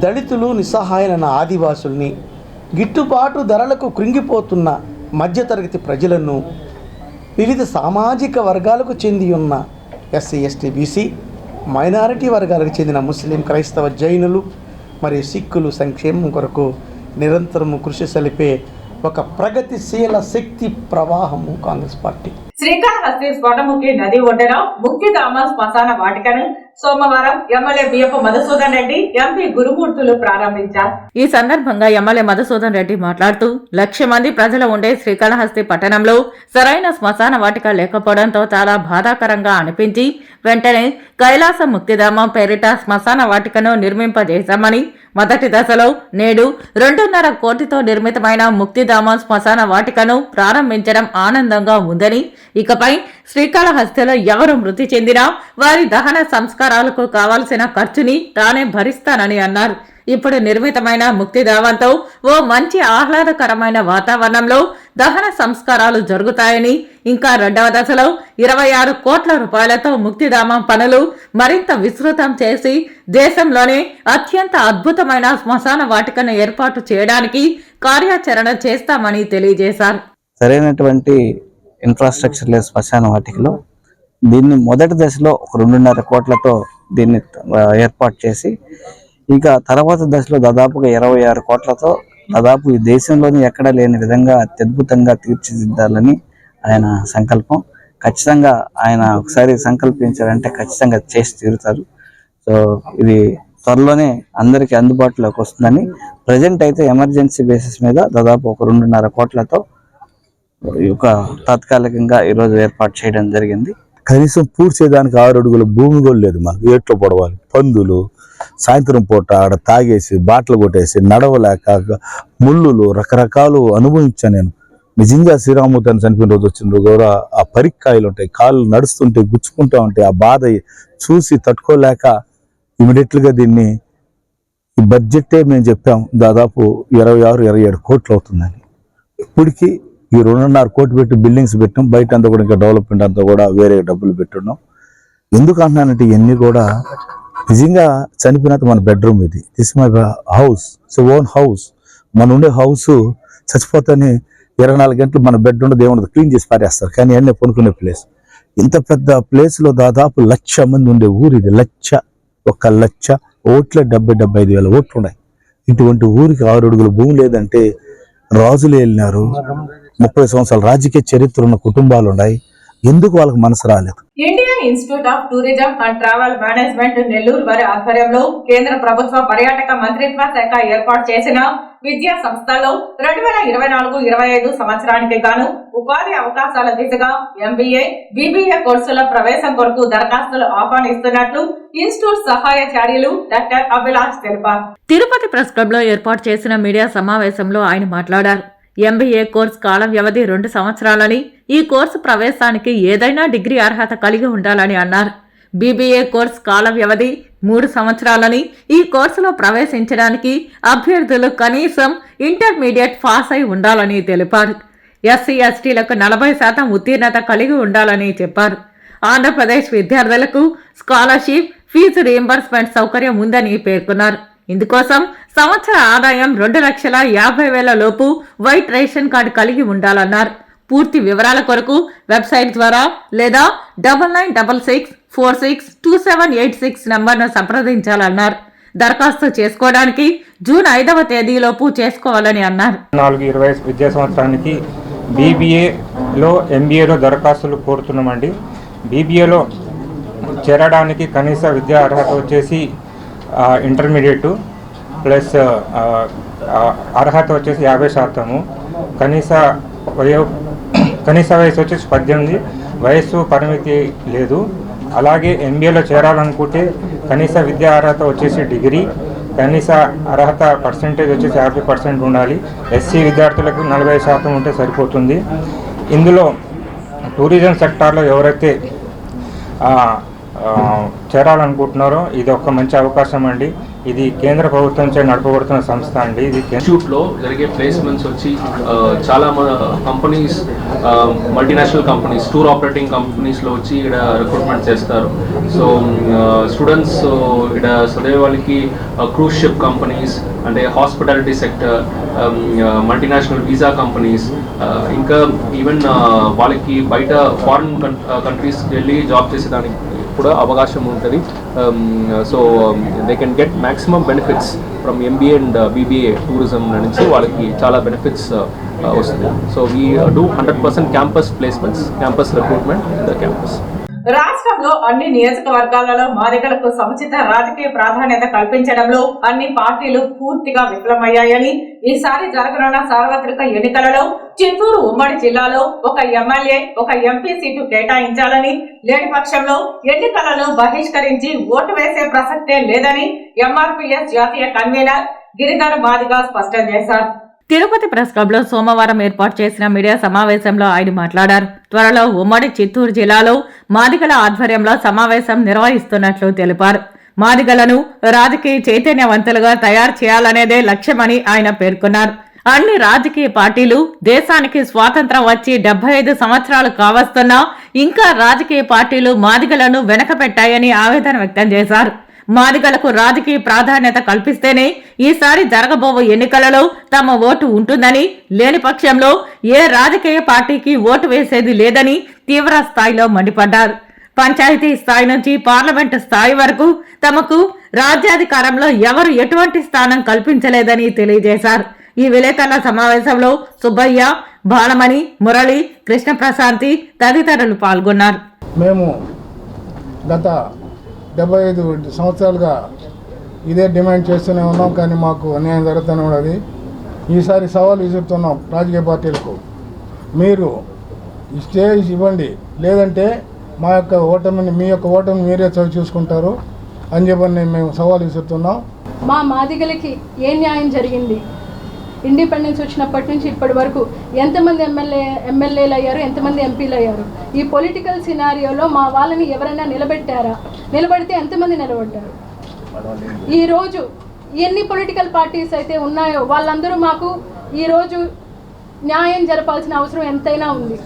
దళితులు, నిస్సహాయులైన ఆదివాసుల్ని, గిట్టుబాటు ధరలకు కృంగిపోతున్న మధ్యతరగతి ప్రజలను, వివిధ సామాజిక వర్గాలకు చెంది ఉన్న ఎస్సీ, ఎస్టీ, బీసీ, మైనారిటీ వర్గాలకు చెందిన ముస్లిం, క్రైస్తవ, జైనులు మరియు సిక్కులు సంక్షేమం కొరకు నిరంతరము కృషి సలిపే ఒక ప్రగతిశీల శక్తి ప్రవాహము కాంగ్రెస్ పార్టీ. శ్రీకాళహస్తి స్వర్ణముఖి నది ఒడ్డున ముక్తిధామ శ్మశాన వాటికను సోమవారం ఎమ్మెల్యే బియ్యపు మధుసూదన్ రెడ్డి, ఎంపీ గురుమూర్తులు ప్రారంభించారు. ఈ సందర్భంగా ఎమ్మెల్యే మధుసూదన్ రెడ్డి మాట్లాడుతూ, 1,00,000 మంది ప్రజలు ఉండే శ్రీకాళహస్తి పట్టణంలో సరైన శ్మశాన వాటిక లేకపోవడంతో చాలా బాధాకరంగా అనిపించి వెంటనే కైలాస ముక్తిధామం పేరిట శ్మశాన వాటికను నిర్మింపజేశామని, మొదటి దశలో నేడు 2.5 కోటితో నిర్మితమైన ముక్తిధామం శ్మశాన వాటికను ప్రారంభించడం ఆనందంగా ఉందని, ఇకపై శ్రీకాళహస్తిలో ఎవరు మృతి చెందినా వారి దహన సంస్కారాలకు కావాల్సిన ఖర్చుని తానే భరిస్తానని అన్నారు. ఇప్పుడు నిర్మితమైన ముక్తిధామంతో ఓ మంచి ఆహ్లాదకరమైన వాతావరణంలో దహన సంస్కారాలు జరుగుతాయని, ఇంకా 2వ దశలో 26 కోట్ల రూపాయలతో ముక్తిధామం పనులు మరింత విస్తృతం చేసి దేశంలోనే అత్యంత అద్భుతమైన శ్మశాన వాటికను ఏర్పాటు చేయడానికి కార్యాచరణ చేస్తామని తెలియజేశారు. సరైనటువంటి ఇన్ఫ్రాస్ట్రక్చర్ లేదు శ్మశాన వాటికలో. దీన్ని మొదటి దశలో 2.5 కోట్లతో దీన్ని ఏర్పాటు చేసి ఇక తర్వాత దశలో దాదాపుగా 26 కోట్లతో దాదాపు ఈ దేశంలోని ఎక్కడా లేని విధంగా అత్యద్భుతంగా తీర్చిదిద్దాలని ఆయన సంకల్పం. ఖచ్చితంగా ఆయన ఒకసారి సంకల్పించారంటే ఖచ్చితంగా చేసి తీరుతారు. సో ఇది త్వరలోనే అందరికీ అందుబాటులోకి వస్తుందని, ప్రజెంట్ అయితే ఎమర్జెన్సీ బేసిస్ మీద దాదాపు ఒక 2.5 కోట్లతో ఒక తాత్కాలికంగా ఈరోజు ఏర్పాటు చేయడం జరిగింది. కనీసం పూడ్చేదానికి 6 అడుగుల భూమి కూడా లేదు మనకు. ఏట్లో పొడవాలి, పందులు సాయంత్రం పూట ఆడ తాగేసి బాటలు కొట్టేసి నడవలేక ముళ్ళులు రకరకాలు అనుభవించాను నేను. నిజంగా శ్రీరామూర్తి చనిపోయిన రోజు వచ్చిన కూడా ఆ పరిక్కాయలు ఉంటాయి, కాళ్ళు నడుస్తుంటే గుచ్చుకుంటూ ఉంటాయి. ఆ బాధ చూసి తట్టుకోలేక ఇమీడియట్గా దీన్ని ఈ బడ్జెటే మేము చెప్పాం దాదాపు 26-27 కోట్లు అవుతుందని. ఇప్పటికీ ఈ 2.5 కోట్లు పెట్టి బిల్డింగ్స్ పెట్టాం. బయట అంతా కూడా ఇంకా డెవలప్మెంట్ అంతా కూడా వేరే డబ్బులు పెట్టున్నాం. ఎందుకు అంటున్నానంటే ఇవన్నీ కూడా నిజంగా చనిపోయినంత మన బెడ్రూమ్ ఇది. This my house, its own house. మన ఉండే హౌస్ చచ్చిపోతానే 24 గంటలు మన బెడ్ ఉండే దేవుడు క్లీన్ చేసి పారేస్తారు, కానీ అన్నీ పనుకునే ప్లేస్. ఇంత పెద్ద ప్లేస్లో దాదాపు 1,00,000 మంది ఉండే ఊరు ఇది. 1,00,000 ఓట్లే 70-75 వేల ఓట్లు ఉన్నాయి. ఇటువంటి ఊరికి 6 అడుగుల భూమి లేదంటే రాజులు వెళ్ళినారు. 30 సంవత్సరాల రాజకీయ చరిత్ర ఉన్న కుటుంబాలు ఉన్నాయి. ఎందుకు వాళ్ళకి మనసు రాలేదు? Indian institute of tourism and travel management Nellore వారి ఆధ్వర్యంలో కేంద్ర ప్రభుత్వ పర్యాటక మంత్రిత్వ శాఖ ఏర్పాటు చేసిన విద్యా సంస్థల్లో 2024-25 సంవత్సరానికి గాను ఉపాధి అవకాశాల దిశగా MBA, BBA కోర్సుల ప్రవేశం కొరకు దరఖాస్తులు ఆహ్వానిస్తున్నట్లు ఇన్స్టిట్యూట్ సహాయచార్యులు డాక్టర్ అభిలాష్ తెలిపారు. తిరుపతి ప్రెస్ క్లబ్ లో ఏర్పాటు చేసిన మీడియా సమావేశంలో ఆయన మాట్లాడారు. MBA కోర్సు కాల వ్యవధి 2 సంవత్సరాలని, ఈ కోర్సు ప్రవేశానికి ఏదైనా డిగ్రీ అర్హత కలిగి ఉండాలని అన్నారు. BBA కోర్సు కాల వ్యవధి 3 సంవత్సరాలని, ఈ కోర్సులో ప్రవేశించడానికి అభ్యర్థులు కనీసం ఇంటర్మీడియట్ పాస్ అయి ఉండాలని తెలిపారు. SC, STలకు 40% ఉత్తీర్ణత కలిగి ఉండాలని చెప్పారు. ఆంధ్రప్రదేశ్ విద్యార్థులకు స్కాలర్షిప్, ఫీజు రీయింబర్స్మెంట్ సౌకర్యం ఉందని పేర్కొన్నారు. ఇందుకోసం సంవత్సర ఆదాయం 2,50,000 లోపు వైట్ రేషన్ కార్డు కలిగి ఉండాలన్నారు. పూర్తి వివరాల కొరకు వెబ్సైట్ ద్వారా లేదా 9966462786 నంబర్ను సంప్రదించాలన్నారు. దరఖాస్తు చేసుకోవడానికి జూన్ 5వ తేదీలోపు చేసుకోవాలని అన్నారు. 24-25 విద్యా సంవత్సరానికి BBAలో MBAలో దరఖాస్తులు కోరుతున్నామండి. BBAలో చేరడానికి కనీస విద్యా అర్హత వచ్చేసి ఇంటర్మీడియట్ ప్లస్ అర్హత వచ్చేసి 50%. కనీస వయసు వచ్చేసి 18. వయస్సు పరిమితి లేదు. అలాగే MBAలో చేరాలనుకుంటే కనీస విద్యా అర్హత వచ్చేసి డిగ్రీ, కనీస అర్హత పర్సెంటేజ్ వచ్చేసి 50% ఉండాలి. SC విద్యార్థులకు 40% ఉంటే సరిపోతుంది. ఇందులో టూరిజం సెక్టార్లో ఎవరైతే చేరాలనుకుంటున్నారో ఇది ఒక మంచి అవకాశం అండి. ఇది కేంద్ర ప్రభుత్వం చే నడపబడుతున్న సంస్థ అండి. ఇది ఇన్స్టిట్యూట్లో జరిగే ప్లేస్మెంట్స్ వచ్చి చాలా companies, multinational companies, tour operating కంపెనీస్లో వచ్చి ఇక్కడ రిక్రూట్మెంట్ చేస్తారు. సో స్టూడెంట్స్ ఇక్కడ చదివే వాళ్ళకి క్రూజ్ షిప్ కంపెనీస్, అంటే hospitality sector, multinational visa companies, ఇంకా ఈవెన్ వాళ్ళకి బయట ఫారిన్ కంట్రీస్కి వెళ్ళి జాబ్ చేసేదానికి కూడా అవకాశం ఉంటుంది. So they can get maximum benefits from MBA and BBA tourism నుంచి వాళ్ళకి చాలా బెనిఫిట్స్ వస్తుంది. So we do 100% campus placements, campus recruitment in the campus. రాష్ట్రంలో అన్ని నియోజకవర్గాలలో మాదిగలకు సముచిత రాజకీయ ప్రాధాన్యత కల్పించడంలో అన్ని పార్టీలు పూర్తిగా విఫలమయ్యాయని, ఈసారి జరగనున్న సార్వత్రిక ఎన్నికలలో చిత్తూరు ఉమ్మడి జిల్లాలో ఒక ఎమ్మెల్యే, ఒక MP సీటు కేటాయించాలని, లేని పక్షంలో ఎన్నికలను బహిష్కరించి ఓటు వేసే ప్రసక్తే లేదని MRPS జాతీయ కన్వీనర్ గిరిధర్ మాదిగ స్పష్టం చేశారు. తిరుపతి ప్రెస్ క్లబ్ లో సోమవారం ఏర్పాటు చేసిన మీడియా సమావేశంలో ఆయన మాట్లాడారు. త్వరలో ఉమ్మడి చిత్తూరు జిల్లాలో మాదిగల ఆధ్వర్యంలో సమావేశం నిర్వహిస్తున్నట్లు తెలిపారు. మాదిగలను రాజకీయ చైతన్యవంతులుగా తయారు చేయాలనేదే లక్ష్యమని ఆయన పేర్కొన్నారు. అన్ని రాజకీయ పార్టీలు దేశానికి స్వాతంత్రం వచ్చి 75 సంవత్సరాలు కావస్తున్నా ఇంకా రాజకీయ పార్టీలు మాదిగలను వెనకపెట్టాయని ఆవేదన వ్యక్తం చేశారు. మాదిగలకు రాజకీయ ప్రాధాన్యత కల్పిస్తేనే ఈసారి జరగబోవు ఎన్నికలలో తమ ఓటు ఉంటుందని, లేని పక్షంలో ఏ రాజకీయ పార్టీకి ఓటు వేసేది లేదని తీవ్ర స్థాయిలో మండిపడ్డారు. పంచాయతీ స్థాయి నుంచి పార్లమెంటు స్థాయి వరకు తమకు రాజ్యాధికారంలో ఎవరు ఎటువంటి స్థానం కల్పించలేదని తెలియజేశారు. ఈ విలేకరుల సమావేశంలో సుబ్బయ్య, బాలమణి, మురళి, కృష్ణప్రశాంతి తదితరులు పాల్గొన్నారు. మేము గత 75 సంవత్సరాలుగా ఇదే డిమాండ్ చేస్తూనే ఉన్నాం, కానీ మాకు అన్యాయం జరుగుతూనే ఉన్నది. ఈసారి సవాలు విసురుతున్నాం రాజకీయ పార్టీలకు, మీరు స్టేజ్ ఇవ్వండి, లేదంటే మా యొక్క ఓటమిని మీ యొక్క ఓటమిని మీరే చవి చూసుకుంటారు అని చెప్పని మేము సవాలు విసురుతున్నాం. మా మాదిగలకి ఏ న్యాయం జరిగింది? ఇండిపెండెన్స్ వచ్చినప్పటి నుంచి ఇప్పటి వరకు ఎంతమంది ఎమ్మెల్యేలు అయ్యారు, ఎంతమంది ఎంపీలు అయ్యారు? ఈ పొలిటికల్ సినారియోలో మా వాళ్ళని ఎవరైనా నిలబెట్టారా? నిలబడితే ఎంతమంది నిలబడ్డారు? ఈరోజు ఎన్ని పొలిటికల్ పార్టీస్ అయితే ఉన్నాయో వాళ్ళందరూ మాకు ఈరోజు న్యాయం జరపాల్సిన అవసరం ఎంతైనా ఉంది.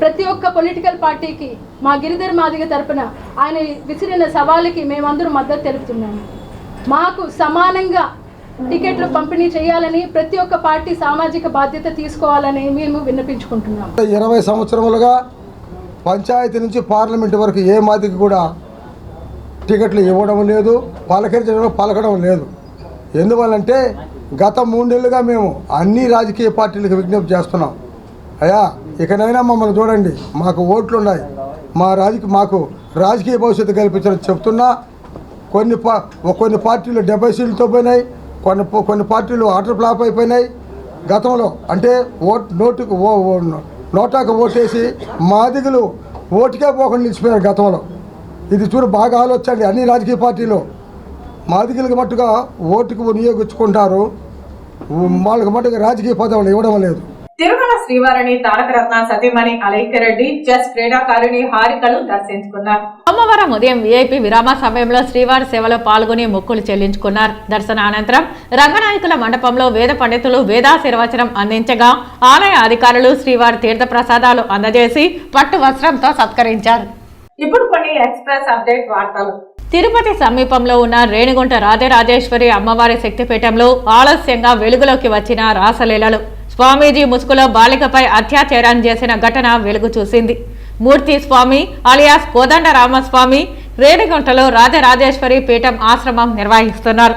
ప్రతి ఒక్క పొలిటికల్ పార్టీకి మా గిరిధర్ మాదిగ తరపున ఆయన విసిరిన సవాలుకి మేమందరూ మద్దతు తెలుపుతున్నాము. మాకు సమానంగా టికెట్లు పంపిణీ చేయాలని ప్రతి ఒక్క పార్టీ సామాజిక బాధ్యత తీసుకోవాలని మేము విన్నపించుకుంటున్నాం. 20 సంవత్సరములుగా పంచాయతీ నుంచి పార్లమెంట్ వరకు ఏ మాదికి కూడా టికెట్లు ఇవ్వడం లేదు, పలకడం లేదు. ఎందువల్లంటే గత 3 నెలలుగా మేము అన్ని రాజకీయ పార్టీలకు విజ్ఞప్తి చేస్తున్నాం. అయ్యా, ఇకనైనా మమ్మల్ని చూడండి, మాకు ఓట్లు ఉన్నాయి, మాకు రాజకీయ భవిష్యత్తు కల్పించాలని చెప్తున్నా. కొన్ని పార్టీలు 70 సీట్లతో పోయినాయి, కొన్ని పార్టీలు ఆటర్ ఫ్లాప్ అయిపోయినాయి. గతంలో అంటే నోటాకు ఓటేసి మాదిగలు ఓటుకే పోకుండా నిలిచిపోయారు గతంలో. ఇది చూడు, బాగా ఆలోచించండి. అన్ని రాజకీయ పార్టీలు మాదిగలకు మట్టుగా ఓటుకు వినియోగించుకుంటారు, వాళ్ళకి మట్టుగా రాజకీయ పదవులు ఇవ్వడం లేదు. తిరుమల శ్రీవారిని తారకరత్న సతీమణి అలైక్యరెడ్డి, చెస్ క్రీడాకారిణి హారికలు దర్శించుకున్నారు. సోమవారం ఉదయం వీఐపీ విరామ సమయంలో శ్రీవారి సేవలో పాల్గొని మొక్కులు చెల్లించుకున్నారు. దర్శనానంతరం రంగనాయకుల మండపంలో వేద పండితులు వేదాశీర్వచనం అందించగా ఆలయ అధికారులు శ్రీవారి తీర్థ ప్రసాదాలు అందజేసి పట్టు వస్త్రంతో సత్కరించారు. ఇప్పుడు కొన్ని ఎక్స్ప్రెస్ అప్డేట్ వార్తలు. తిరుపతి సమీపంలో ఉన్న రేణిగుంట రాజరాజేశ్వరి అమ్మవారి శక్తిపీఠంలో ఆలస్యంగా వెలుగులోకి వచ్చిన రాసలీలలు. స్వామీజీ ముసుగులో బాలికపై అత్యాచారం చేసిన ఘటన వెలుగు చూసింది. మూర్తి స్వామి అలియాస్ కోదండరామస్వామి రేణిగుంటలో రాజరాజేశ్వరి పీఠం ఆశ్రమం నిర్వహిస్తున్నారు.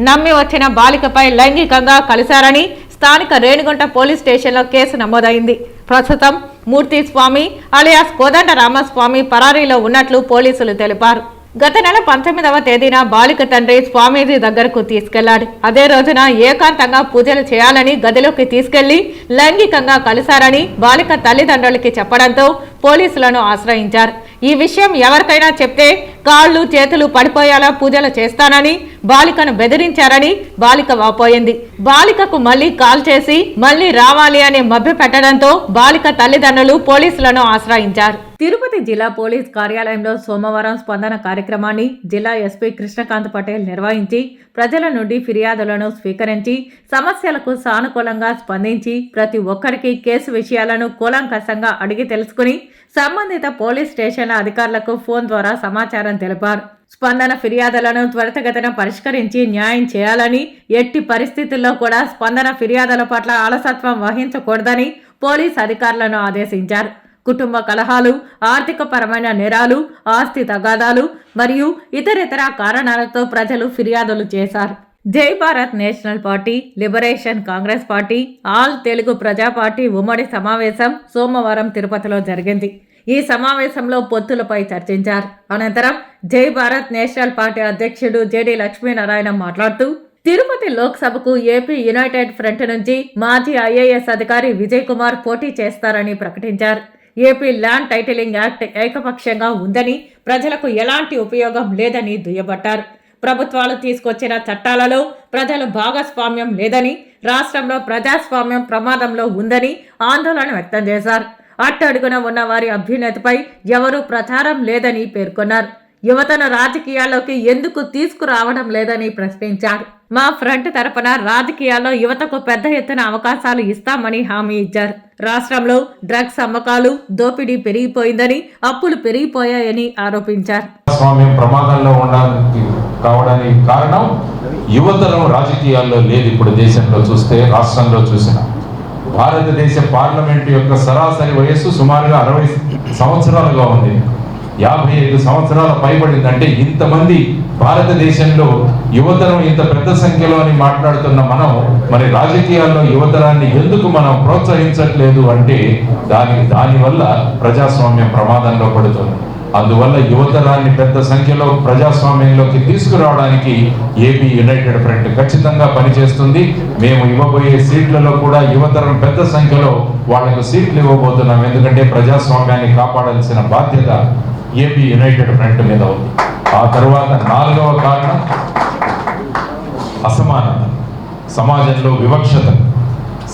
నమ్మి వచ్చిన బాలికపై లైంగికంగా కలిశారని స్థానిక రేణిగుంట పోలీస్ స్టేషన్లో కేసు నమోదైంది. ప్రస్తుతం మూర్తి స్వామి అలియాస్ కోదండరామస్వామి పరారీలో ఉన్నట్లు పోలీసులు తెలిపారు. గత నెల 19వ తేదీన బాలిక తండ్రి స్వామీజీ దగ్గరకు తీసుకెళ్లాడు. అదే రోజున ఏకాంతంగా పూజలు చేయాలని గదిలోకి తీసుకెళ్లి లైంగికంగా కలిశారని బాలిక తల్లిదండ్రులకి చెప్పడంతో పోలీసులను ఆశ్రయించారు. ఈ విషయం ఎవరికైనా చెప్తే కాళ్ళు చేతులు పడిపోయేలా పూజలు చేస్తానని బాలికను బెదిరించారని బాలిక వాపోయింది. బాలికకు మళ్లీ కాల్ చేసి మళ్లీ రావాలి అని మభ్యపెట్టడంతో బాలిక తల్లిదండ్రులు పోలీసులను ఆశ్రయించారు. తిరుపతి జిల్లా పోలీస్ కార్యాలయంలో సోమవారం స్పందన కార్యక్రమాన్ని జిల్లా ఎస్పీ కృష్ణకాంత్ పటేల్ నిర్వహించి ప్రజల నుండి ఫిర్యాదులను స్వీకరించి సమస్యలకు సానుకూలంగా స్పందించి ప్రతి ఒక్కరికి కేసు విషయాలను కూలంకషంగా అడిగి తెలుసుకుని సంబంధిత పోలీస్ స్టేషన్ల అధికారులకు ఫోన్ ద్వారా సమాచారం తెలిపారు. స్పందన ఫిర్యాదులను త్వరితగతిన పరిష్కరించి న్యాయం చేయాలని, ఎట్టి పరిస్థితుల్లో కూడా స్పందన ఫిర్యాదుల పట్ల అలసత్వం వహించకూడదని పోలీస్ అధికారులను ఆదేశించారు. కుటుంబ కలహాలు, ఆర్థిక పరమైన నేరాలు, ఆస్తి తగాదాలు మరియు ఇతరితర కారణాలతో ప్రజలు ఫిర్యాదులు చేశారు. జై Bharat national party, liberation Congress party, all Telugu ప్రజా పార్టీ ఉమ్మడి సమావేశం సోమవారం తిరుపతిలో జరిగింది. ఈ సమావేశంలో పొత్తులపై చర్చించారు. అనంతరం జై భారత్ నేషనల్ పార్టీ అధ్యక్షుడు జేడి లక్ష్మీనారాయణ మాట్లాడుతూ తిరుపతి లోక్సభకు ఏపీ యునైటెడ్ ఫ్రంట్ నుంచి మాజీ ఐఏఎస్ అధికారి విజయ్ కుమార్ పోటీ చేస్తారని ప్రకటించారు. ఏపీ ల్యాండ్ టైటిలింగ్ యాక్ట్ ఏకపక్షంగా ఉందని, ప్రజలకు ఎలాంటి ఉపయోగం లేదని దుయ్యబట్టారు. ప్రభుత్వాలు తీసుకొచ్చిన చట్టాలలో ప్రజల భాగస్వామ్యం లేదని, రాష్ట్రంలో ప్రజాస్వామ్యం ప్రమాదంలో ఉందని ఆందోళన వ్యక్తం చేశారు. అట్టడుగున ఉన్న వారి అభ్యున్నతిపై ఎవరూ ప్రచారం లేదని పేర్కొన్నారు. యువతను రాజకీయాల్లోకి ఎందుకు తీసుకురావడం లేదని ప్రశ్నించారు. మా ఫ్రంట్ తరపున రాజకీయాల్లో యువతకు పెద్ద ఎత్తున అవకాశాలు ఇస్తామని హామీ ఇచ్చారు. రాష్ట్రంలో డ్రగ్స్ అమ్మకాలు, దోపిడీ పెరిగిపోయిందని, అప్పులు పెరిగిపోయాయని ఆరోపించారు. స్వామ్యం ప్రమాదంలో కావడానికి కారణం యువతరం రాజకీయాల్లో లేదు. ఇప్పుడు దేశంలో చూస్తే, రాష్ట్రంలో చూసిన భారతదేశ పార్లమెంటు యొక్క సరాసరి వయస్సు సుమారుగా 60 సంవత్సరాలుగా ఉంది. 55 సంవత్సరాల పైబడిందంటే ఇంతమంది భారతదేశంలో యువతరం ఇంత పెద్ద సంఖ్యలో అని మాట్లాడుతున్న మనం మరి రాజకీయాల్లో యువతరాన్ని ఎందుకు మనం ప్రోత్సహించట్లేదు అంటే దానివల్ల ప్రజాస్వామ్యం ప్రమాదంలో పడుతుంది. అందువల్ల యువతరాన్ని పెద్ద సంఖ్యలో ప్రజాస్వామ్యంలోకి తీసుకురావడానికి ఏపీ యునైటెడ్ ఫ్రంట్ ఖచ్చితంగా పనిచేస్తుంది. మేము ఇవ్వబోయే సీట్లలో కూడా యువతరం పెద్ద సంఖ్యలో వాళ్లకు సీట్లు ఇవ్వబోతున్నాం. ఎందుకంటే ప్రజాస్వామ్యాన్ని కాపాడాల్సిన బాధ్యత ఏపీ యునైటెడ్ ఫ్రంట్ మీద ఉంది. ఆ తర్వాత 4వ కారణం అసమానత, సమాజంలో వివక్షత,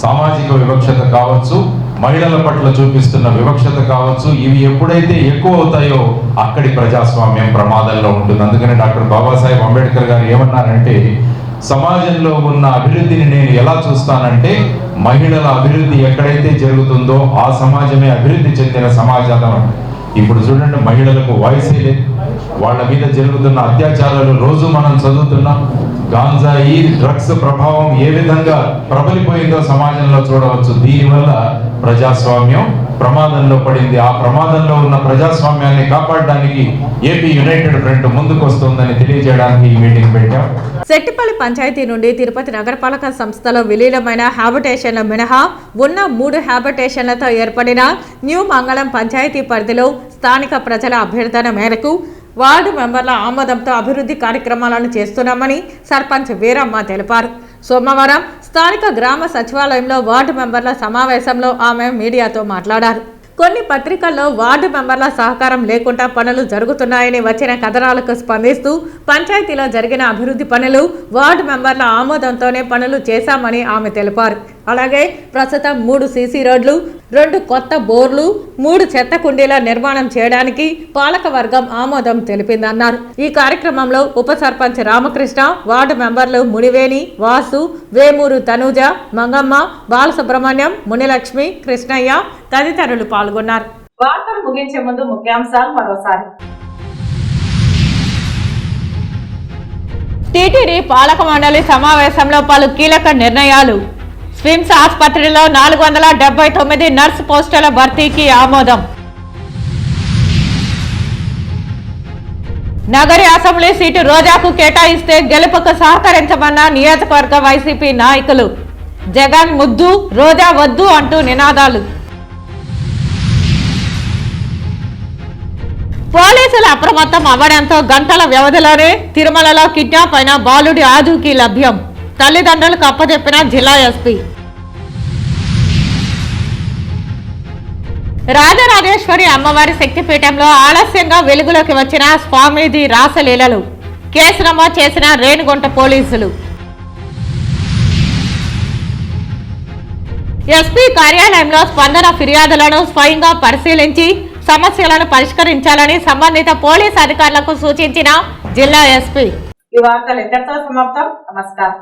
సామాజిక వివక్షత కావచ్చు, మహిళల పట్ల చూపిస్తున్న వివక్షత కావచ్చు. ఇవి ఎప్పుడైతే ఎక్కువ అవుతాయో అక్కడి ప్రజాస్వామ్యం ప్రమాదంలో ఉంటుంది. అందుకని డాక్టర్ బాబాసాహెబ్ అంబేద్కర్ గారు ఏమన్నారంటే, సమాజంలో ఉన్న అభివృద్ధిని నేను ఎలా చూస్తానంటే, మహిళల అభివృద్ధి ఎక్కడైతే జరుగుతుందో ఆ సమాజమే అభివృద్ధి చెందిన సమాజం. ఇప్పుడు చూడండి, మహిళలకు వాయిసే లేదు. వాళ్ళ మీద జరుగుతున్న అత్యాచారాలు రోజు మనం చదువుతున్నాం. గాంజాయి, డ్రగ్స్ ప్రభావం ఏ విధంగా ప్రబలిపోయిందో సమాజంలో చూడవచ్చు. దీనివల్ల ప్రజాస్వామ్యం ప్రమాదంలో పడింది. ఆ ప్రమాదంలో ఉన్న ప్రజాస్వామ్యాన్ని కాపాడడానికి ఏపీ యునైటెడ్ ఫ్రంట్ ముందుకు వస్తుందని తెలియజేయడానికి ఈ మీటింగ్ పెట్టాం. సెట్టిపల్లి పంచాయతీ నుండి తిరుపతి నగరపాలక సంస్థలో విలీనమైన హ్యాబిటేషన్ల మినహా ఉన్న 3 హ్యాబిటేషన్లతో ఏర్పడిన న్యూ మంగళం పంచాయతీ పరిధిలో స్థానిక ప్రజల అభ్యర్థన మేరకు వార్డు మెంబర్ల ఆమోదంతో అభివృద్ధి కార్యక్రమాలను చేస్తున్నామని సర్పంచ్ వీరమ్మ తెలిపారు. సోమవారం స్థానిక గ్రామ సచివాలయంలో వార్డు మెంబర్ల సమావేశంలో ఆమె మీడియాతో మాట్లాడారు. కొన్ని పత్రికల్లో వార్డు మెంబర్ల సహకారం లేకుండా పనులు జరుగుతున్నాయని వచ్చిన కథనాలకు స్పందిస్తూ పంచాయతీలో జరిగిన అభివృద్ధి పనులు వార్డు మెంబర్ల ఆమోదంతోనే పనులు చేశామని ఆమె తెలిపారు. అలాగే ప్రస్తుతం 3 సీసీ రోడ్లు, 2 కొత్త బోర్లు, 3 చెత్త కుండీల నిర్మాణం చేయడానికి పాలక వర్గం ఆమోదం తెలిపిందన్నారు. ఈ కార్యక్రమంలో ఉప సర్పంచ్ రామకృష్ణ, వార్డు మెంబర్లు మునివేణి, వాసు, వేమూరు తనూజ, మంగమ్మ, బాలసుబ్రహ్మణ్యం, మునిలక్ష్మి, కృష్ణయ్య తదితరులు పాల్గొన్నారు. వార్తలు ముగించే ముందు ముఖ్యాంశాలు మరోసారి. టీటీడీ పాలక మండలి సమావేశంలో పలు కీలక నిర్ణయాలు. స్విమ్స్ ఆసుపత్రిలో 479 నర్సు పోస్టుల భర్తీకి ఆమోదం. నగరి అసెంబ్లీ సీటు రోజాకు కేటాయిస్తే గెలుపుకు సహకరించమన్న నియోజకవర్గ వైసీపీ నాయకులు. జగన్ ముద్దు, రోజా వద్దు అంటూ నినాదాలు. పోలీసులు అప్రమత్తం అవ్వడంతో గంటల వ్యవధిలోనే తిరుమలలో కిడ్నాప్ అయిన బాలుడి ఆచూకీ లభ్యం. తల్లిదండ్రులకు అప్పచెప్పిన జిల్లా ఎస్పీ. రాజరాజేశ్వరి అమ్మవారి శక్తిపీఠంలో ఆలస్యంగా వెలుగులోకి వచ్చిన స్వామీజీ రాసలీలలు. కేసు నమోదు చేసిన రేణిగుంట పోలీసులు. ఎస్పీ కార్యాలయంలో స్పందన ఫిర్యాదులను స్వయంగా పరిశీలించి సమస్యలను పరిష్కరించాలని సంబంధిత పోలీసు అధికారులకు సూచించిన జిల్లా ఎస్పీ. ఈ వార్తలు ఇంతటితో సమాప్తం. నమస్కారం.